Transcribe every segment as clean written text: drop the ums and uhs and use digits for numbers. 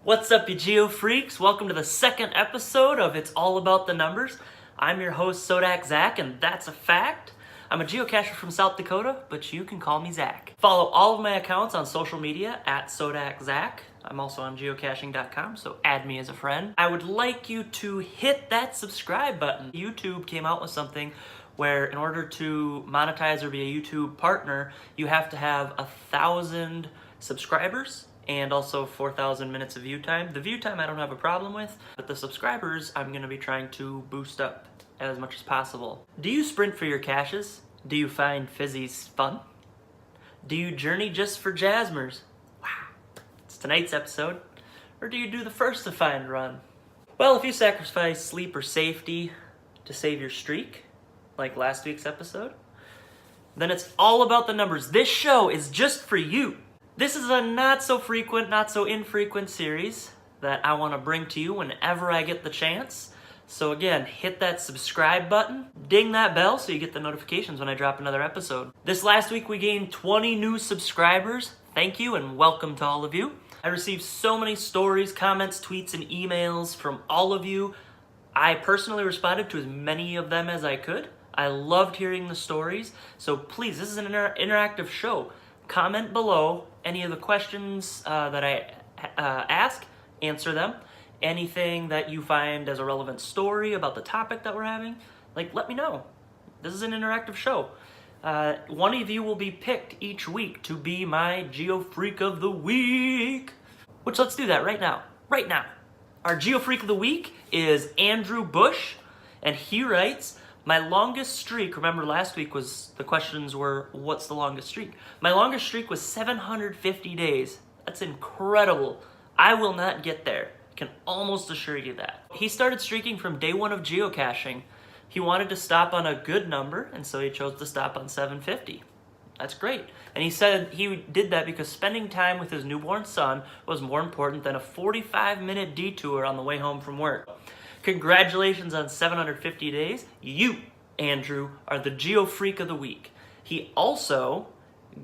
What's up, you Geofreaks? Welcome to the second episode of It's All About the Numbers. I'm your host, SoDakZak, and that's a fact. I'm a geocacher from South Dakota, but you can call me Zach. Follow all of my accounts on social media at SoDakZak. I'm also on geocaching.com, so add me as a friend. I would like you to hit that subscribe button. YouTube came out with something where in order to monetize or be a YouTube partner, you have to have 1,000 subscribers and also 4,000 minutes of view time. The view time I don't have a problem with, but the subscribers I'm gonna be trying to boost up as much as possible. Do you sprint for your caches? Do you find fizzies fun? Do you journey just for Jasmers? Wow, it's tonight's episode. Or do you do the first to find run? Well, if you sacrifice sleep or safety to save your streak, like last week's episode, then it's all about the numbers. This show is just for you. This is a not so frequent, not so infrequent series that I want to bring to you whenever I get the chance. So again, hit that subscribe button, ding that bell so you get the notifications when I drop another episode. This last week we gained 20 new subscribers. Thank you and welcome to all of you. I received so many stories, comments, tweets, and emails from all of you. I personally responded to as many of them as I could. I loved hearing the stories. So please, this is an interactive show. Comment below any of the questions that I ask, answer them. Anything that you find as a relevant story about the topic that we're having, let me know. This is an interactive show. One of you will be picked each week to be my Geofreak of the Week. Which, let's do that right now. Right now. Our Geofreak of the Week is Andrew Busch, and he writes, my longest streak, remember last week the questions were, what's the longest streak? My longest streak was 750 days. That's incredible. I will not get there. I can almost assure you that. He started streaking from day one of geocaching. He wanted to stop on a good number, and so he chose to stop on 750. That's great. And he said he did that because spending time with his newborn son was more important than a 45-minute detour on the way home from work. Congratulations on 750 days. You, Andrew, are the Geofreak of the Week. He also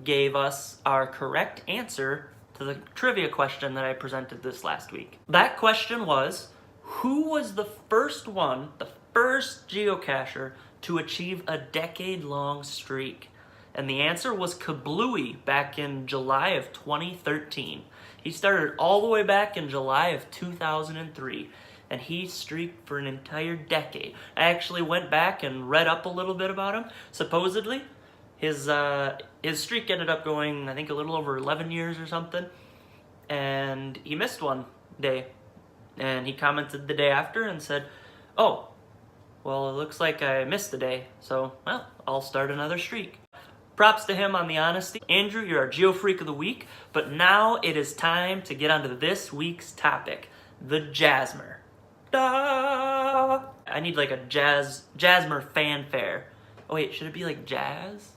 gave us our correct answer to the trivia question that I presented this last week. That question was, who was the first geocacher to achieve a decade-long streak? And the answer was Kablooey back in July of 2013. He started all the way back in July of 2003. And he streaked for an entire decade. I actually went back and read up a little bit about him. Supposedly, his streak ended up going, I think, a little over 11 years or something. And he missed one day. And he commented the day after and said, oh, well, it looks like I missed a day. So, well, I'll start another streak. Props to him on the honesty. Andrew, you're our Geofreak of the Week. But now it is time to get onto this week's topic, the Jasmer. I need like a Jasmer fanfare. Oh wait, should it be like jazz?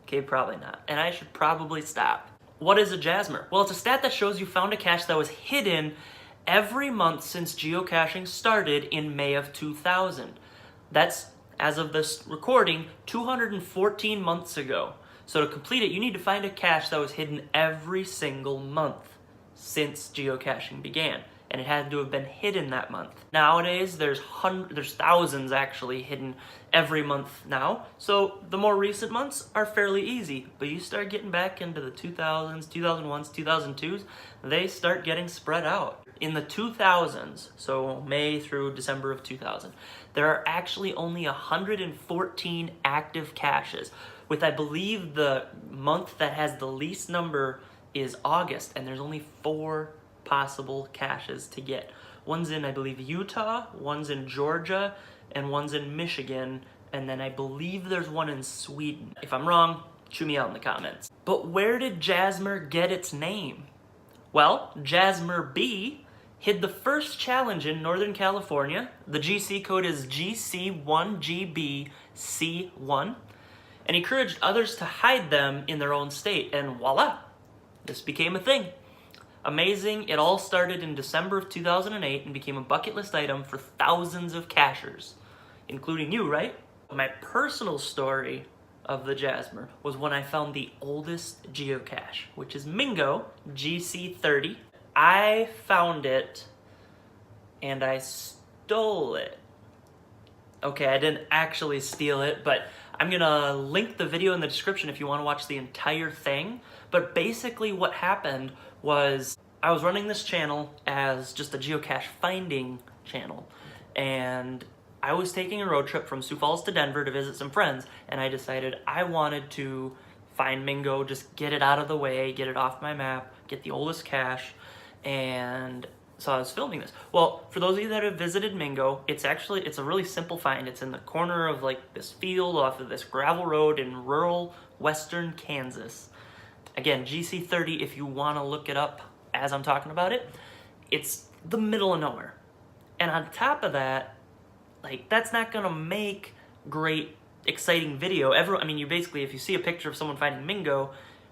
Okay, probably not. And I should probably stop. What is a Jasmer? Well, it's a stat that shows you found a cache that was hidden every month since geocaching started in May of 2000. That's, as of this recording, 214 months ago. So to complete it, you need to find a cache that was hidden every single month since geocaching began, and it had to have been hidden that month. Nowadays, there's thousands actually hidden every month now, so the more recent months are fairly easy, but you start getting back into the 2000s, 2001s, 2002s, they start getting spread out. In the 2000s, so May through December of 2000, there are actually only 114 active caches, with I believe the month that has the least number is August, and there's only 4 possible caches to get. One's in, I believe, Utah, one's in Georgia, and one's in Michigan, and then I believe there's one in Sweden. If I'm wrong, chew me out in the comments. But where did Jasmer get its name? Well, Jasmer B hid the first challenge in Northern California. The GC code is GC1GBC1, and encouraged others to hide them in their own state, and voila! This became a thing. Amazing, it all started in December of 2008 and became a bucket list item for thousands of cachers, including you, right? My personal story of the Jasmer was when I found the oldest geocache, which is Mingo GC30. I found it and I stole it. Okay, I didn't actually steal it, but I'm gonna link the video in the description if you want to watch the entire thing. But basically what happened was I was running this channel as just a geocache finding channel, and I was taking a road trip from Sioux Falls to Denver to visit some friends, and I decided I wanted to find Mingo, just get it out of the way, get it off my map, get the oldest cache, and so I was filming this. Well, for those of you that have visited Mingo, it's a really simple find. It's in the corner of like this field off of this gravel road in rural western Kansas. Again, GC30, if you want to look it up as I'm talking about it, it's the middle of nowhere. And on top of that, like, that's not gonna make great, exciting video. I mean, you basically, if you see a picture of someone finding Mingo,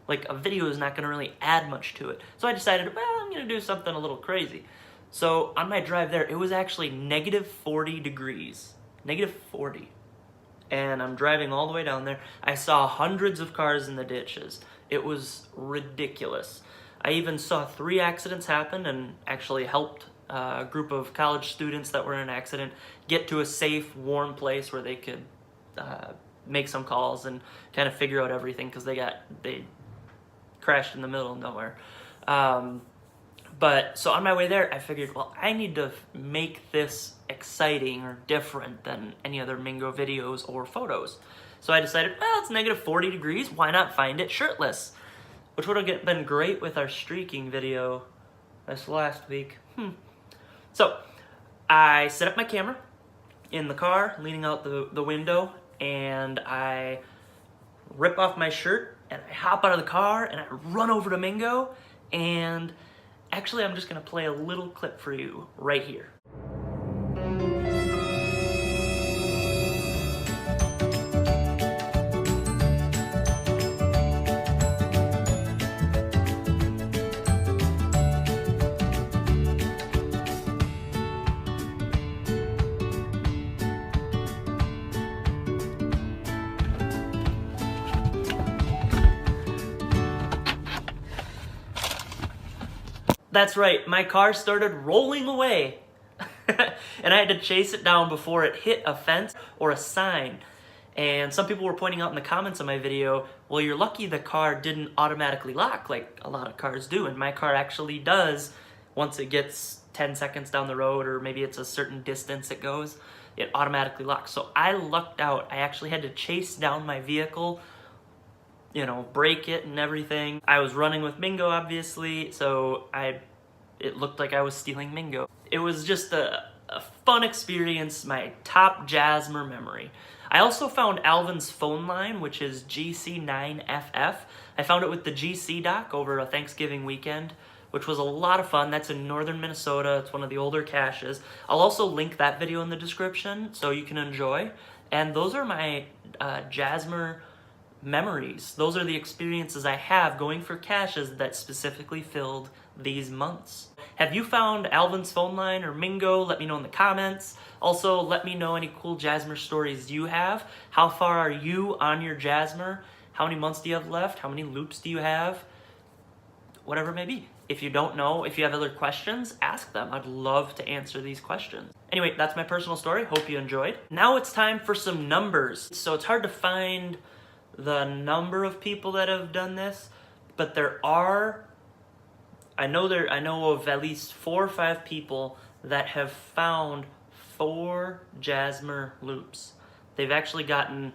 like, a video is not gonna really add much to it. So I decided, well, I'm gonna do something a little crazy. So on my drive there, it was actually negative 40 degrees. Negative 40. And I'm driving all the way down there. I saw hundreds of cars in the ditches. It was ridiculous. I even saw 3 accidents happen and actually helped a group of college students that were in an accident get to a safe, warm place where they could make some calls and kind of figure out everything, because they crashed in the middle of nowhere. But so on my way there, I figured, well, I need to make this exciting or different than any other Mingo videos or photos. So I decided, well, it's negative 40 degrees. Why not find it shirtless? Which would have been great with our streaking video this last week. So I set up my camera in the car, leaning out the window, and I rip off my shirt, and I hop out of the car, and I run over to Mingo, and actually I'm just gonna play a little clip for you right here. That's right, my car started rolling away. And I had to chase it down before it hit a fence or a sign. And some people were pointing out in the comments of my video, well, you're lucky the car didn't automatically lock like a lot of cars do. And my car actually does once it gets 10 seconds down the road, or maybe it's a certain distance it goes, it automatically locks. So I lucked out. I actually had to chase down my vehicle, you know, brake it and everything. I was running with Mingo, obviously, so it looked like I was stealing Mingo. It was just a fun experience, my top Jasmer memory. I also found Alvin's phone line, which is GC9FF. I found it with the GCdoc over a Thanksgiving weekend, which was a lot of fun. That's in northern Minnesota. It's one of the older caches. I'll also link that video in the description so you can enjoy. And those are my Jasmer memories. Those are the experiences I have going for caches that specifically filled these months. Have you found Alvin's phone line or Mingo? Let me know in the comments. Also, let me know any cool Jasmer stories you have. How far are you on your Jasmer? How many months do you have left? How many loops do you have? Whatever it may be. If you don't know, if you have other questions, ask them. I'd love to answer these questions. Anyway, that's my personal story. Hope you enjoyed. Now it's time for some numbers. So it's hard to find the number of people that have done this, but there are, I know of at least 4 or 5 people that have found 4 Jasmer loops. They've actually gotten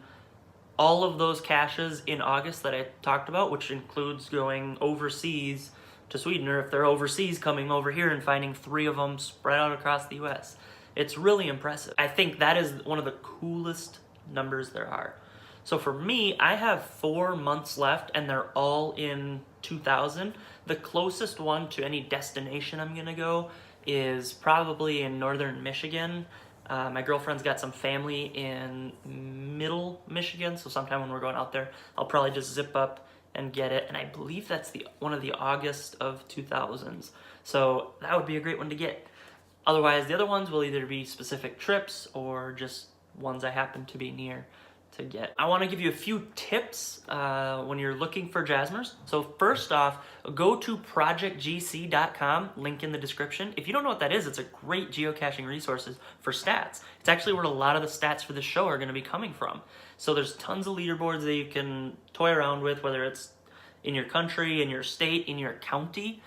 all of those caches in August that I talked about, which includes going overseas to Sweden, or if they're overseas, coming over here and finding 3 of them spread out across the US. It's really impressive. I think that is one of the coolest numbers there are. So for me, I have 4 months left, and they're all in 2000. The closest one to any destination I'm gonna go is probably in northern Michigan. My girlfriend's got some family in middle Michigan, so sometime when we're going out there, I'll probably just zip up and get it. And I believe that's one of the August of 2000s. So that would be a great one to get. Otherwise, the other ones will either be specific trips or just ones I happen to be near. to get. I want to give you a few tips when you're looking for Jasmers. So first off, go to projectgc.com, link in the description. If you don't know what that is, it's a great geocaching resources for stats. It's actually where a lot of the stats for the show are going to be coming from. So there's tons of leaderboards that you can toy around with, whether it's in your country, in your state, in your county.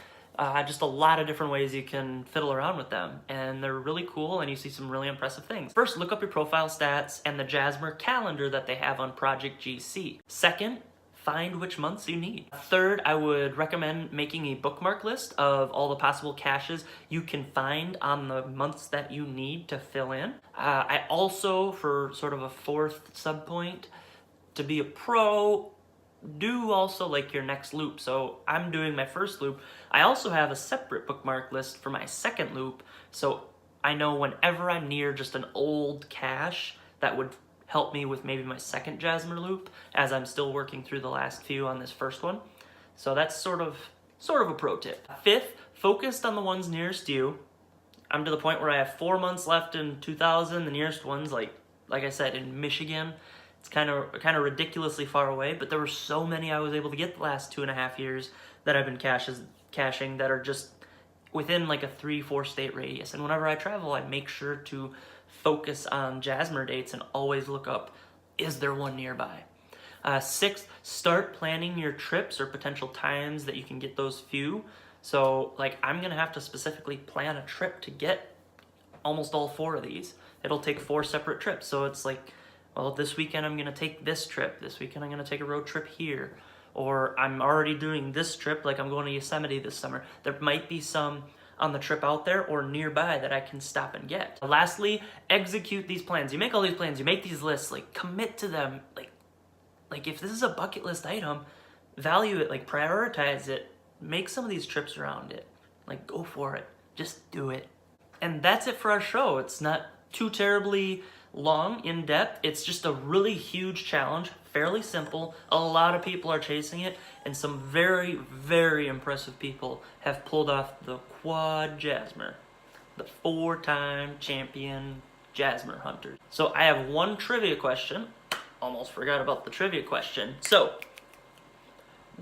Just a lot of different ways you can fiddle around with them, and they're really cool, and you see some really impressive things. First, look up your profile stats and the Jasmer calendar that they have on Project GC. Second, find which months you need. Third, I would recommend making a bookmark list of all the possible caches you can find on the months that you need to fill in. I also, for sort of a fourth subpoint, to be a pro, do also like your next loop. So I'm doing my first loop. I also have a separate bookmark list for my second loop, so I know whenever I'm near just an old cache that would help me with maybe my second Jasmer loop, as I'm still working through the last few on this first one. So that's sort of a pro tip. Fifth, focused on the ones nearest you. I'm to the point where I have 4 months left in 2000. The nearest ones, like I said, in Michigan. It's kind of ridiculously far away, but there were so many I was able to get the last 2.5 years that I've been caching that are just within like a 3-4 state radius. And whenever I travel, I make sure to focus on Jasmer dates and always look up, is there one nearby? Sixth, start planning your trips or potential times that you can get those few. So like I'm gonna have to specifically plan a trip to get almost all 4 of these. It'll take 4 separate trips. So it's like, well, this weekend I'm gonna take this trip. This weekend I'm gonna take a road trip here. Or I'm already doing this trip, like I'm going to Yosemite this summer. There might be some on the trip out there or nearby that I can stop and get. Lastly, execute these plans. You make all these plans, you make these lists, like commit to them. Like if this is a bucket list item, value it, like prioritize it, make some of these trips around it. Like go for it, just do it. And that's it for our show. It's not too terribly long, in depth. It's just a really huge challenge, fairly simple. A lot of people are chasing it, and some very, very impressive people have pulled off the quad Jasmer, the 4-time champion Jasmer hunter. So I have one trivia question. Almost forgot about the trivia question. So,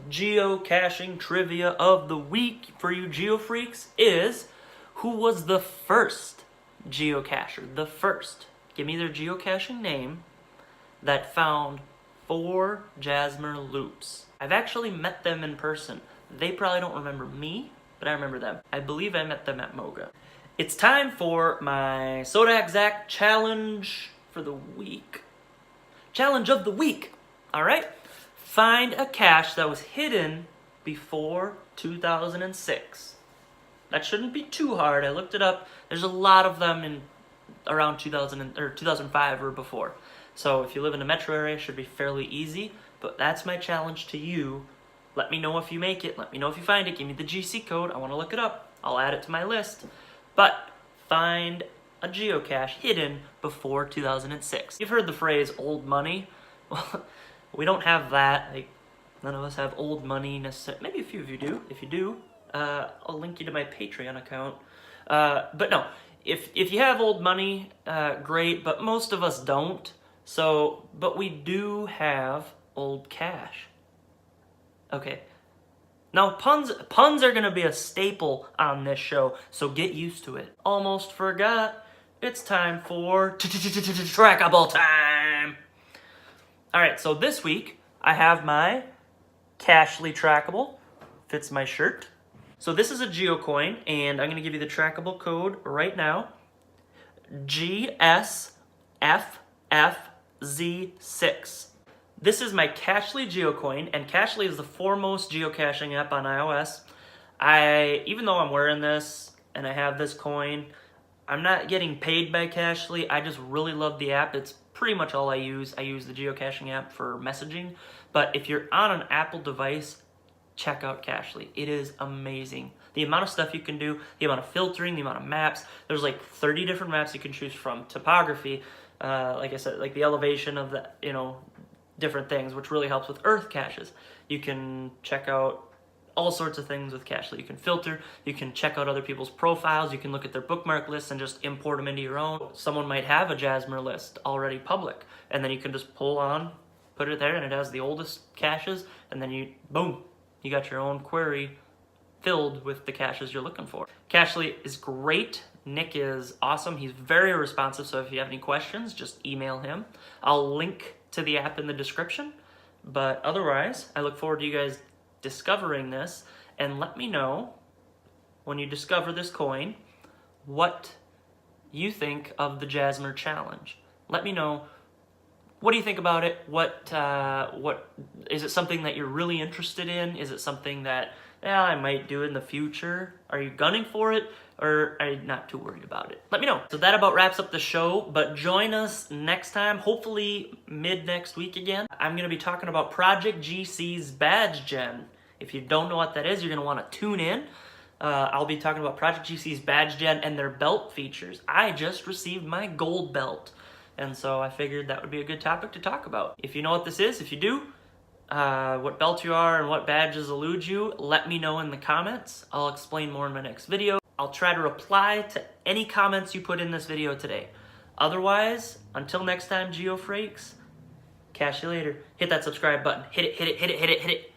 geocaching trivia of the week for you geofreaks is, who was the first geocacher? The first. Give me their geocaching name that found 4 Jasmer loops. I've actually met them in person. They probably don't remember me, but I remember them. I believe I met them at Moga. It's time for my SoDakZak challenge for the week. Challenge of the week. All right. Find a cache that was hidden before 2006. That shouldn't be too hard. I looked it up. There's a lot of them in around 2005 or before. So if you live in a metro area, it should be fairly easy, but that's my challenge to you. Let me know if you make it. Let me know if you find it. Give me the GC code. I want to look it up. I'll add it to my list. But find a geocache hidden before 2006. You've heard the phrase old money. Well, we don't have that. Like, none of us have old money necessarily. Maybe a few of you do. If you do, I'll link you to my Patreon account. But no. If you have old money, great, but most of us don't. So, but we do have old cash. Okay. Now, puns are going to be a staple on this show, so get used to it. Almost forgot. It's time for Trackable time. All right, so this week I have my Cashly Trackable. Fits my shirt. So this is a geocoin, and I'm going to give you the trackable code right now. GSFFZ6. This is my Cashly geocoin, and Cashly is the foremost geocaching app on iOS. Even though I'm wearing this and I have this coin, I'm not getting paid by Cashly. I just really love the app. It's pretty much all I use. I use the geocaching app for messaging, but if you're on an Apple device, check out Cashly. It is amazing. The amount of stuff you can do, the amount of filtering, the amount of maps. There's like 30 different maps you can choose from. Topography, like I said, like the elevation of the, different things, which really helps with earth caches. You can check out all sorts of things with Cachely. You can filter, you can check out other people's profiles, you can look at their bookmark lists and just import them into your own. Someone might have a Jasmer list already public, and then you can just pull on, put it there, and it has the oldest caches, and then you, boom, you got your own query filled with the caches you're looking for. Cachely is great. Nick is awesome. He's very responsive, so if you have any questions, just email him. I'll link to the app in the description, but otherwise, I look forward to you guys discovering this, and let me know when you discover this coin what you think of the Jasmer challenge. Let me know, what do you think about it? What is it something that you're really interested in? Is it something that I might do in the future? Are you gunning for it, or are you not too worried about it? Let me know. So that about wraps up the show, but join us next time, hopefully mid next week again. I'm gonna be talking about Project GC's badge gen. If you don't know what that is, you're gonna wanna tune in. I'll be talking about Project GC's badge gen and their belt features. I just received my gold belt, and so I figured that would be a good topic to talk about. If you know what this is, if you do, what belt you are and what badges elude you, let me know in the comments. I'll explain more in my next video. I'll try to reply to any comments you put in this video today. Otherwise, until next time, Geofreaks, catch you later. Hit that subscribe button. Hit it, hit it, hit it, hit it, hit it.